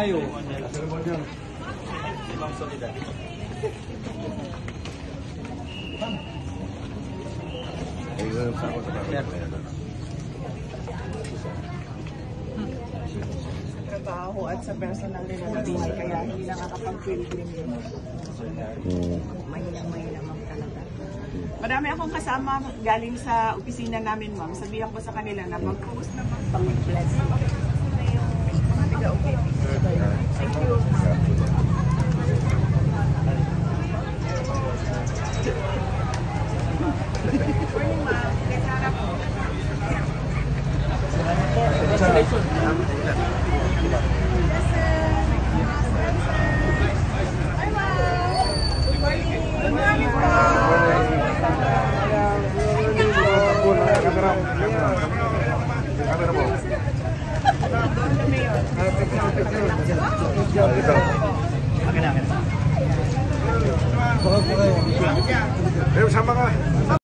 tayo. Trabaho at sa personal nila na buhay, kaya hindi nakakapag-pilgrim din. Mahilang ma'am talaga. Marami akong kasama galing sa opisina namin, ma'am. Sabihan ko sa kanila na mag-post na pang-bless. Thank you. Morning, ma'am. Kesara po. Sama ka.